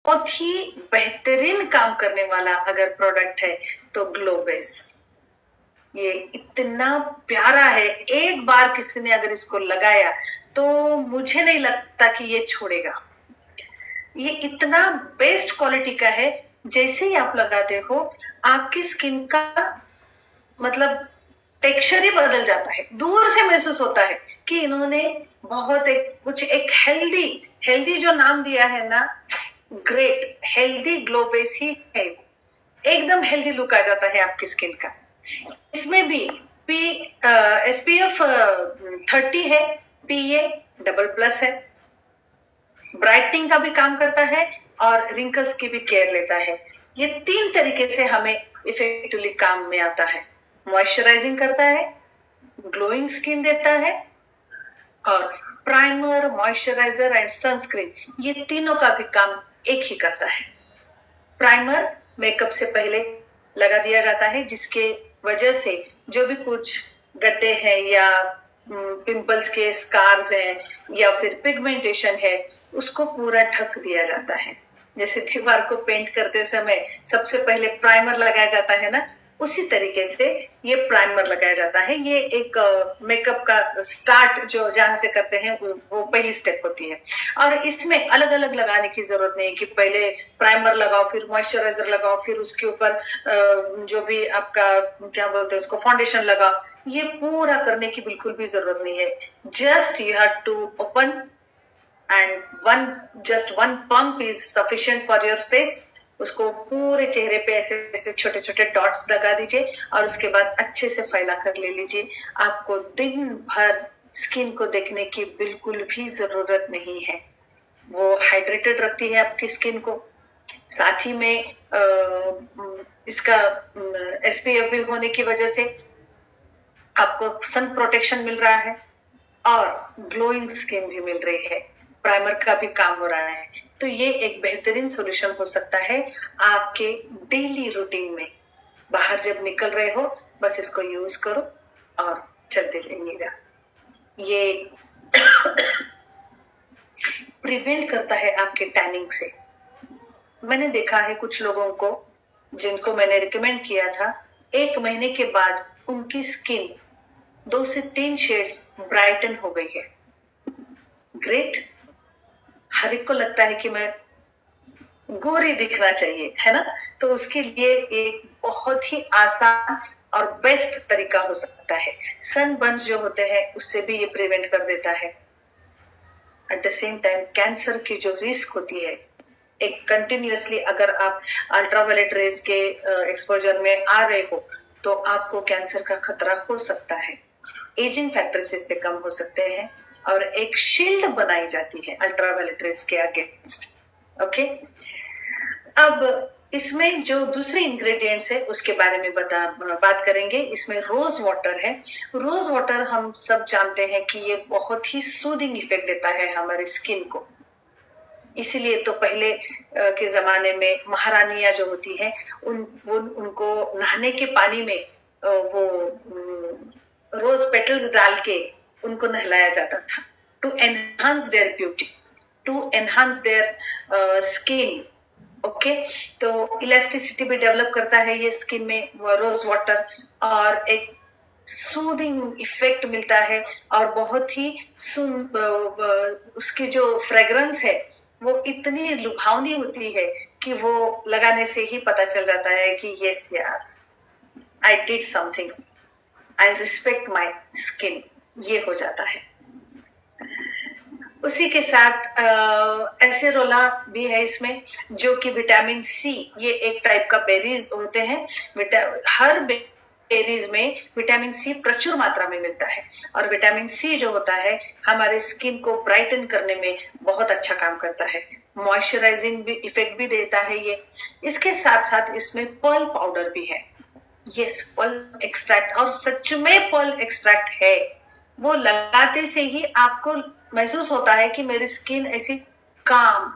बहुत ही बेहतरीन काम करने वाला अगर प्रोडक्ट है तो ग्लोबेस। ये इतना प्यारा है, एक बार किसी ने अगर इसको लगाया तो मुझे नहीं लगता कि ये छोड़ेगा। ये इतना बेस्ट क्वालिटी का है, जैसे ही आप लगाते हो आपकी स्किन का मतलब टेक्सचर ही बदल जाता है। दूर से महसूस होता है कि इन्होंने बहुत एक हेल्दी हेल्दी जो नाम दिया है ना, ग्रेट हेल्दी ग्लो बेस ही है। एकदम हेल्दी लुक आ जाता है आपकी स्किन का। इसमें भी पी SPF 30 है, PA डबल प्लस है, ब्राइटनिंग का भी काम करता है और रिंकल्स की भी केयर लेता है। ये 3 तरीके से हमें इफेक्टिवली काम में आता है। मॉइस्चराइजिंग करता है, ग्लोइंग स्किन देता है और प्राइमर, मॉइस्चराइजर एंड सनस्क्रीन, ये तीनों का भी काम एक ही करता है। प्राइमर मेकअप से पहले लगा दिया जाता है, जिसके वजह से जो भी कुछ गड्ढे हैं या पिंपल्स के स्कार्स हैं या फिर पिगमेंटेशन है, उसको पूरा ढक दिया जाता है। जैसे दीवार को पेंट करते समय सबसे पहले प्राइमर लगाया जाता है ना, उसी तरीके से ये प्राइमर लगाया जाता है। ये एक मेकअप का स्टार्ट जो जहां से करते हैं वो पहली स्टेप होती है। और इसमें अलग अलग लगाने की जरूरत नहीं कि पहले प्राइमर लगाओ फिर मॉइस्चराइजर लगाओ फिर उसके ऊपर जो भी आपका क्या बोलते हैं उसको फाउंडेशन लगाओ। ये पूरा करने की बिल्कुल भी जरूरत नहीं है। Just you have to open and just one pump is sufficient for your face। उसको पूरे चेहरे पे ऐसे ऐसे छोटे छोटे डॉट्स लगा दीजिए और उसके बाद अच्छे से फैला कर ले लीजिए। आपको दिन भर स्किन को देखने की बिल्कुल भी जरूरत नहीं है। वो हाइड्रेटेड रखती है आपकी स्किन को। साथ ही में इसका SPF भी होने की वजह से आपको सन प्रोटेक्शन मिल रहा है और ग्लोइंग स्किन भी मिल रही है। प्राइमर का भी काम हो रहा है। तो ये एक बेहतरीन सॉल्यूशन हो सकता है आपके डेली रूटीन में। बाहर जब निकल रहे हो बस इसको यूज करो और चलते जाइएगा। ये प्रिवेंट करता है आपके टैनिंग से। मैंने देखा है कुछ लोगों को जिनको मैंने रिकमेंड किया था, 1 महीने के बाद उनकी स्किन 2 से 3 शेड्स ब्राइटन हो गई है। ग्रेट। हर एक को लगता है कि मैं गोरी दिखना चाहिए, है ना? तो उसके लिए एक बहुत ही आसान और बेस्ट तरीका हो सकता है। सनबर्न जो होते हैं उससे भी ये प्रिवेंट कर देता है। At the same time cancer की जो रिस्क होती है, एक कंटिन्यूअसली अगर आप अल्ट्रावायलेट रेज के एक्सपोजर में आ रहे हो तो आपको कैंसर का खतरा हो सकता है। एजिंग फैक्टर्स इससे कम हो सकते हैं और एक शील्ड बनाई जाती है अल्ट्रावायलेट रेज के अगेंस्ट। ओके, अब इसमें जो दूसरे इंग्रेडिएंट्स है उसके बारे में बात करेंगे। इसमें रोज वाटर है। रोज वाटर हम सब जानते हैं कि ये बहुत ही सूदिंग इफेक्ट देता है हमारी स्किन को। इसीलिए तो पहले के जमाने में महारानियां जो होती हैं उनको नहाने के पानी में वो रोज पेटल्स डाल के उनको नहलाया जाता था, to enhance their beauty, to enhance their skin. Okay, तो इलास्टिसिटी भी डेवलप करता है ये स्किन में रोज वाटर, और एक सूदिंग इफेक्ट मिलता है और बहुत ही उसकी जो फ्रेग्रेंस है वो इतनी लुभावनी होती है कि वो लगाने से ही पता चल जाता है कि यस यार, I did something, I respect my skin, ये हो जाता है। उसी के साथ एसेरोला भी है इसमें, जो कि विटामिन सी, ये एक टाइप का बेरीज होते हैं। हर बेरीज में विटामिन सी प्रचुर मात्रा में मिलता है और विटामिन सी जो होता है हमारे स्किन को ब्राइटन करने में बहुत अच्छा काम करता है। मॉइस्चराइजिंग भी इफेक्ट भी देता है ये। इसके साथ साथ इसमें पर्ल पाउडर भी है। यस, पर्ल एक्सट्रैक्ट, और सच में पर्ल एक्सट्रैक्ट है। वो लगाते से ही आपको महसूस होता है कि मेरी स्किन ऐसी काम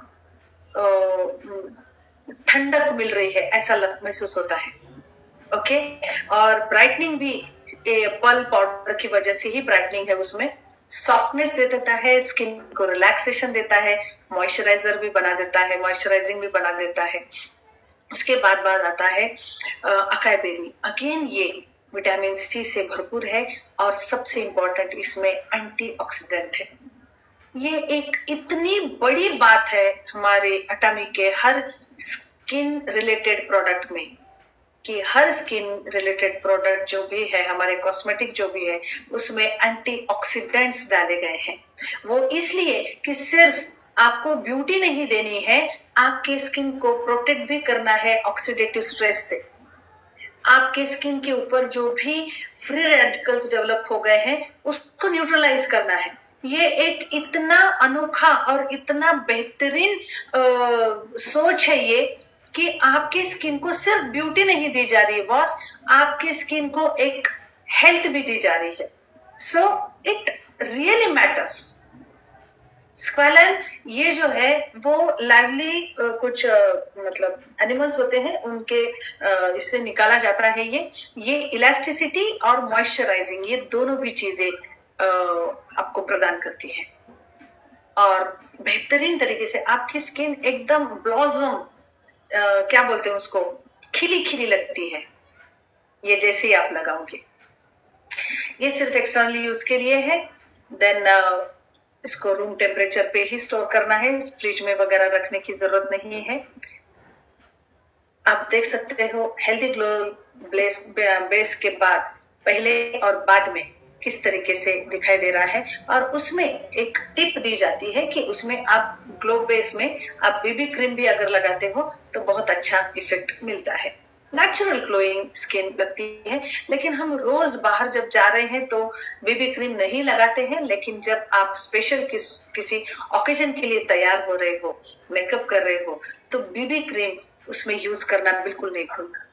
ठंडक मिल रही है, ऐसा महसूस होता है। ओके, और ब्राइटनिंग भी पर्ल पाउडर की वजह से ही ब्राइटनिंग है उसमें। सॉफ्टनेस दे देता है, स्किन को रिलैक्सेशन देता है, मॉइस्चराइजर भी बना देता है, मॉइस्चराइजिंग भी बना देता है। उसके बाद आता है अकाई बेरी। अगेन ये विटामिन सी से भरपूर है और सबसे इंपॉर्टेंट इसमें एंटीऑक्सीडेंट है। ये एक इतनी बड़ी बात है हमारे अटामी के हर स्किन रिलेटेड प्रोडक्ट में कि हर स्किन रिलेटेड प्रोडक्ट जो भी है, हमारे कॉस्मेटिक जो भी है, उसमें एंटीऑक्सीडेंट्स डाले गए हैं। वो इसलिए कि सिर्फ आपको ब्यूटी नहीं देनी है, आपके स्किन को प्रोटेक्ट भी करना है ऑक्सीडेटिव स्ट्रेस से। आपके स्किन के ऊपर जो भी फ्री रेडिकल्स डेवलप हो गए हैं उसको न्यूट्रलाइज करना है। ये एक इतना अनोखा और इतना बेहतरीन सोच है ये कि आपकी स्किन को सिर्फ ब्यूटी नहीं दी जा रही है बॉस, आपकी स्किन को एक हेल्थ भी दी जा रही है। So it really matters. स्क्वालन ये जो है वो लाइवली कुछ मतलब एनिमल्स होते हैं, उनके इससे निकाला जाता है। ये इलास्टिसिटी और मॉइस्चराइजिंग ये दोनों भी चीजें आपको प्रदान करती है और बेहतरीन तरीके से आपकी स्किन एकदम ब्लॉसम क्या बोलते हैं उसको, खिली खिली लगती है ये जैसे ही आप लगाओगे। ये सिर्फ एक्सटर्नली यूज के लिए है। देन इसको रूम टेम्परेचर पे ही स्टोर करना है, फ्रिज में वगैरह रखने की जरूरत नहीं है। आप देख सकते हो हेल्दी ग्लो बेस के बाद पहले और बाद में किस तरीके से दिखाई दे रहा है। और उसमें एक टिप दी जाती है कि उसमें आप ग्लो बेस में आप बीबी क्रीम भी अगर लगाते हो तो बहुत अच्छा इफेक्ट मिलता है। नेचुरल ग्लोइंग स्किन लगती है, लेकिन हम रोज बाहर जब जा रहे हैं तो बीबी क्रीम नहीं लगाते हैं। लेकिन जब आप स्पेशल किसी ओकेजन के लिए तैयार हो रहे हो, मेकअप कर रहे हो, तो बीबी क्रीम उसमें यूज करना बिल्कुल नहीं भूलना।